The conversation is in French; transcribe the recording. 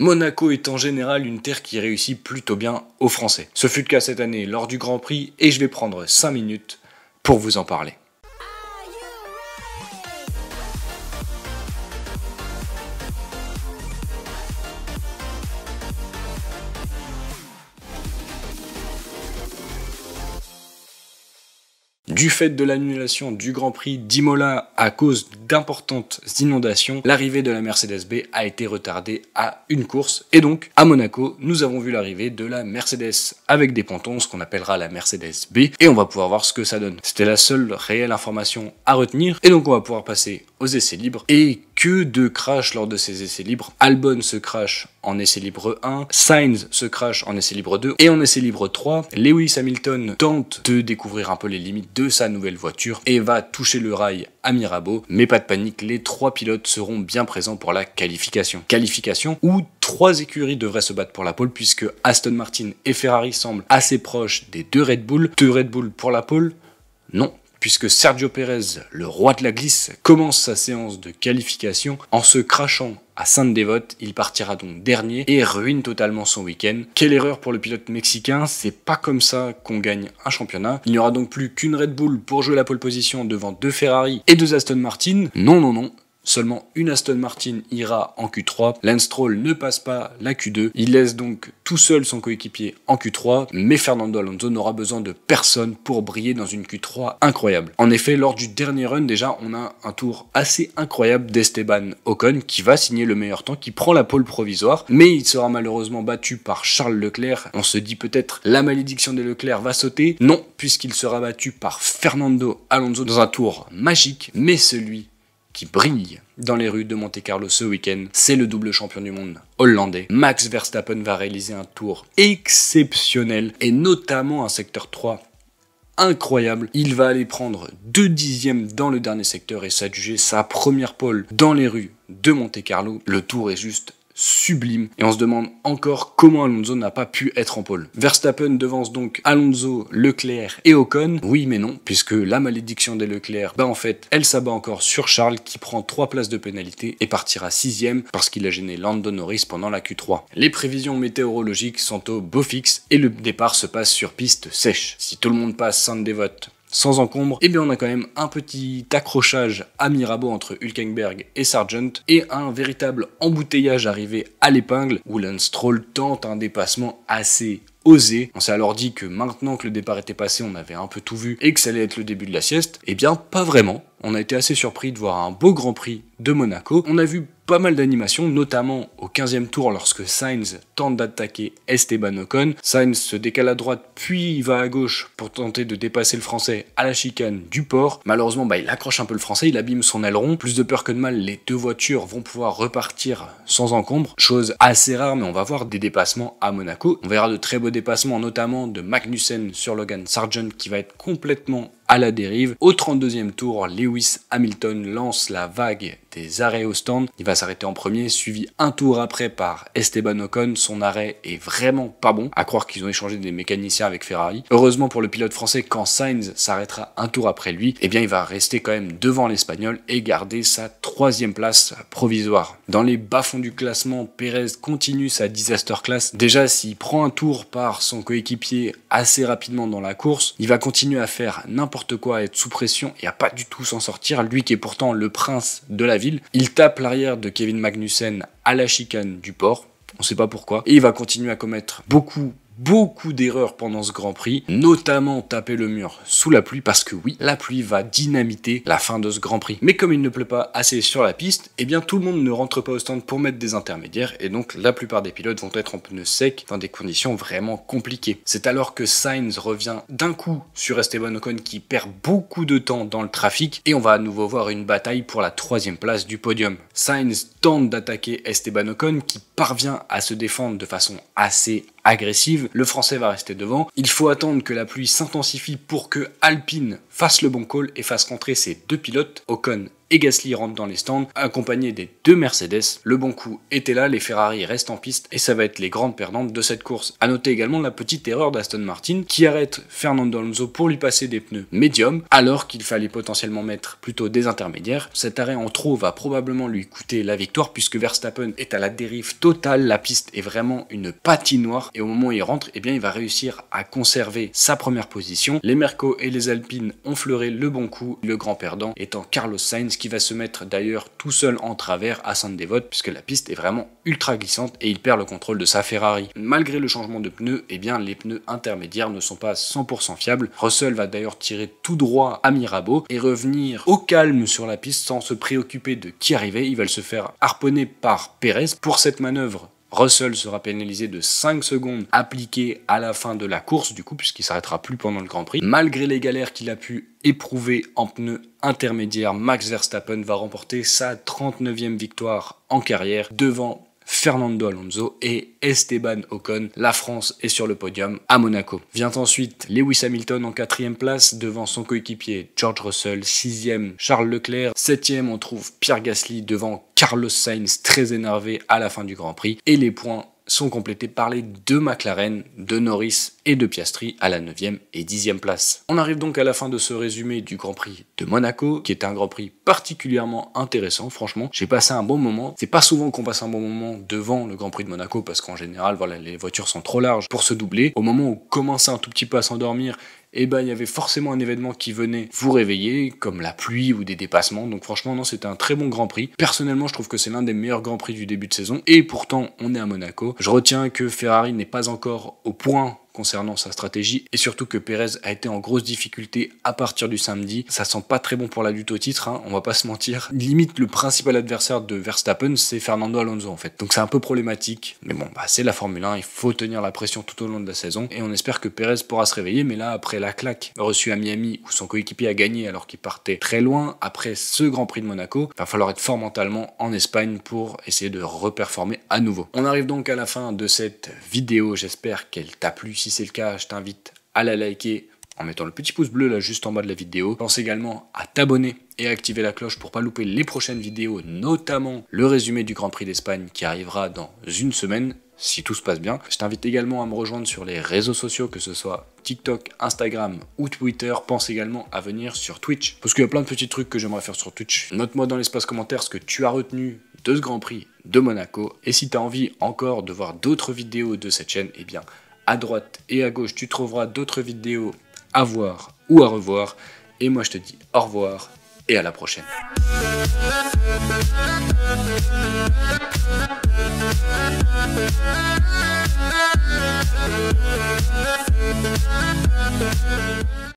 Monaco est en général une terre qui réussit plutôt bien aux Français. Ce fut le cas cette année lors du Grand Prix et je vais prendre 5 minutes pour vous en parler. Du fait de l'annulation du Grand Prix d'Imola à cause d'importantes inondations, l'arrivée de la Mercedes-B a été retardée à une course. Et donc, à Monaco, nous avons vu l'arrivée de la Mercedes avec des pontons, ce qu'on appellera la Mercedes-B. Et on va pouvoir voir ce que ça donne. C'était la seule réelle information à retenir. Et donc, on va pouvoir passer aux essais libres. Et que de crash lors de ces essais libres. Albon se crash en essai libre 1, Sainz se crash en essai libre 2, et en essai libre 3, Lewis Hamilton tente de découvrir un peu les limites de sa nouvelle voiture et va toucher le rail à Mirabeau, mais pas de panique, les 3 pilotes seront bien présents pour la qualification. Qualification où 3 écuries devraient se battre pour la pole, puisque Aston Martin et Ferrari semblent assez proches des 2 Red Bull. 2 Red Bull pour la pole? Non. Puisque Sergio Pérez, le roi de la glisse, commence sa séance de qualification en se crachant à Sainte-Dévote. Il partira donc dernier et ruine totalement son week-end. Quelle erreur pour le pilote mexicain, c'est pas comme ça qu'on gagne un championnat. Il n'y aura donc plus qu'une Red Bull pour jouer la pole position devant 2 Ferrari et 2 Aston Martin. Non, non, non. Seulement une Aston Martin ira en Q3, Lance Stroll ne passe pas la Q2, il laisse donc tout seul son coéquipier en Q3, mais Fernando Alonso n'aura besoin de personne pour briller dans une Q3 incroyable. En effet, lors du dernier run, déjà, on a un tour assez incroyable d'Esteban Ocon qui va signer le meilleur temps, qui prend la pole provisoire, mais il sera malheureusement battu par Charles Leclerc. On se dit peut-être la malédiction des Leclerc va sauter. Non, puisqu'il sera battu par Fernando Alonso dans un tour magique, mais celui qui brille dans les rues de Monte-Carlo ce week-end, c'est le double champion du monde hollandais. Max Verstappen va réaliser un tour exceptionnel, et notamment un secteur 3 incroyable. Il va aller prendre 2 dixièmes dans le dernier secteur et s'adjuger sa première pole dans les rues de Monte-Carlo. Le tour est juste sublime, et on se demande encore comment Alonso n'a pas pu être en pole. Verstappen devance donc Alonso, Leclerc et Ocon. Oui mais non, puisque la malédiction des Leclerc, en fait, elle s'abat encore sur Charles qui prend 3 places de pénalité et partira 6ème parce qu'il a gêné Lando Norris pendant la Q3. Les prévisions météorologiques sont au beau fixe et le départ se passe sur piste sèche. Si tout le monde passe Sainte-Dévote sans encombre, eh bien on a quand même un petit accrochage à Mirabeau entre Hülkenberg et Sargent et un véritable embouteillage arrivé à l'épingle où Lance Stroll tente un dépassement assez osé. On s'est alors dit que maintenant que le départ était passé, on avait un peu tout vu et que ça allait être le début de la sieste. Eh bien pas vraiment. On a été assez surpris de voir un beau Grand Prix de Monaco. On a vu pas mal d'animations, notamment au 15e tour lorsque Sainz tente d'attaquer Esteban Ocon. Sainz se décale à droite puis il va à gauche pour tenter de dépasser le français à la chicane du port. Malheureusement, il accroche un peu le français, il abîme son aileron. Plus de peur que de mal, les 2 voitures vont pouvoir repartir sans encombre. Chose assez rare, mais on va voir des dépassements à Monaco. On verra de très beaux dépassements, notamment de Magnussen sur Logan Sargent qui va être complètement à la dérive. Au 32e tour, Lewis Hamilton lance la vague des arrêts au stand. Il va s'arrêter en premier, suivi un tour après par Esteban Ocon. Son arrêt est vraiment pas bon, à croire qu'ils ont échangé des mécaniciens avec Ferrari. Heureusement pour le pilote français, quand Sainz s'arrêtera un tour après lui, eh bien il va rester quand même devant l'Espagnol et garder sa 3ème place provisoire. Dans les bas-fonds du classement, Pérez continue sa disaster class. Déjà, s'il prend un tour par son coéquipier assez rapidement dans la course, il va continuer à faire n'importe quoi, à être sous pression et à pas du tout s'en sortir, lui qui est pourtant le prince de la ville. Il tape l'arrière de Kevin Magnussen à la chicane du port, on sait pas pourquoi, et il va continuer à commettre beaucoup d'erreurs pendant ce Grand Prix, notamment taper le mur sous la pluie, parce que oui, la pluie va dynamiter la fin de ce Grand Prix. Mais comme il ne pleut pas assez sur la piste, eh bien tout le monde ne rentre pas au stand pour mettre des intermédiaires, et donc la plupart des pilotes vont être en pneus secs dans des conditions vraiment compliquées. C'est alors que Sainz revient d'un coup sur Esteban Ocon qui perd beaucoup de temps dans le trafic, et on va à nouveau voir une bataille pour la 3ème place du podium. Sainz tente d'attaquer Esteban Ocon qui parvient à se défendre de façon assez agressive. Le français va rester devant. Il faut attendre que la pluie s'intensifie pour que Alpine fasse le bon call et fasse rentrer ses 2 pilotes, Ocon et Gasly rentrent dans les stands, accompagnés des deux Mercedes. Le bon coup était là, les Ferrari restent en piste et ça va être les grandes perdantes de cette course. A noter également la petite erreur d'Aston Martin qui arrête Fernando Alonso pour lui passer des pneus médiums alors qu'il fallait potentiellement mettre plutôt des intermédiaires. Cet arrêt en trop va probablement lui coûter la victoire puisque Verstappen est à la dérive totale, la piste est vraiment une patinoire et au moment où il rentre, eh bien il va réussir à conserver sa première position. Les Merco et les Alpines ont fleuré le bon coup, le grand perdant étant Carlos Sainz qui va se mettre d'ailleurs tout seul en travers à Sainte-Dévote puisque la piste est vraiment ultra glissante et il perd le contrôle de sa Ferrari. Malgré le changement de pneus, eh bien les pneus intermédiaires ne sont pas 100% fiables. Russell va d'ailleurs tirer tout droit à Mirabeau et revenir au calme sur la piste sans se préoccuper de qui arrivait. Il va se faire harponner par Perez. Pour cette manœuvre, Russell sera pénalisé de 5 secondes appliquées à la fin de la course du coup puisqu'il s'arrêtera plus pendant le Grand Prix. Malgré les galères qu'il a pu éprouver en pneus intermédiaires, Max Verstappen va remporter sa 39e victoire en carrière devant Fernando Alonso et Esteban Ocon. La France est sur le podium à Monaco. Vient ensuite Lewis Hamilton en 4e place devant son coéquipier George Russell, 6e Charles Leclerc, 7e on trouve Pierre Gasly devant Carlos Sainz très énervé à la fin du Grand Prix et les points sont complétés par les deux McLaren, de Norris et de Piastri à la 9e et 10e place. On arrive donc à la fin de ce résumé du Grand Prix de Monaco, qui est un Grand Prix particulièrement intéressant, franchement. J'ai passé un bon moment. C'est pas souvent qu'on passe un bon moment devant le Grand Prix de Monaco, parce qu'en général, voilà, les voitures sont trop larges pour se doubler. Au moment où on commençait un tout petit peu à s'endormir, et ben il y avait forcément un événement qui venait vous réveiller, comme la pluie ou des dépassements. Donc franchement, non, c'était un très bon Grand Prix. Personnellement, je trouve que c'est l'un des meilleurs Grands Prix du début de saison, et pourtant, on est à Monaco. Je retiens que Ferrari n'est pas encore au point concernant sa stratégie, et surtout que Perez a été en grosse difficulté à partir du samedi. Ça sent pas très bon pour la lutte au titre, hein, on va pas se mentir. Limite, le principal adversaire de Verstappen, c'est Fernando Alonso en fait. Donc c'est un peu problématique, mais bon, bah, c'est la Formule 1, il faut tenir la pression tout au long de la saison, et on espère que Perez pourra se réveiller, mais là, après la claque reçue à Miami, où son coéquipier a gagné alors qu'il partait très loin, après ce Grand Prix de Monaco, il va falloir être fort mentalement en Espagne pour essayer de reperformer à nouveau. On arrive donc à la fin de cette vidéo, j'espère qu'elle t'a plu. Si c'est le cas, je t'invite à la liker en mettant le petit pouce bleu là juste en bas de la vidéo. Pense également à t'abonner et à activer la cloche pour pas louper les prochaines vidéos, notamment le résumé du Grand Prix d'Espagne qui arrivera dans une semaine, si tout se passe bien. Je t'invite également à me rejoindre sur les réseaux sociaux, que ce soit TikTok, Instagram ou Twitter. Pense également à venir sur Twitch, parce qu'il y a plein de petits trucs que j'aimerais faire sur Twitch. Note-moi dans l'espace commentaire ce que tu as retenu de ce Grand Prix de Monaco. Et si tu as envie encore de voir d'autres vidéos de cette chaîne, eh bien, à droite et à gauche, tu trouveras d'autres vidéos à voir ou à revoir. Et moi, je te dis au revoir et à la prochaine.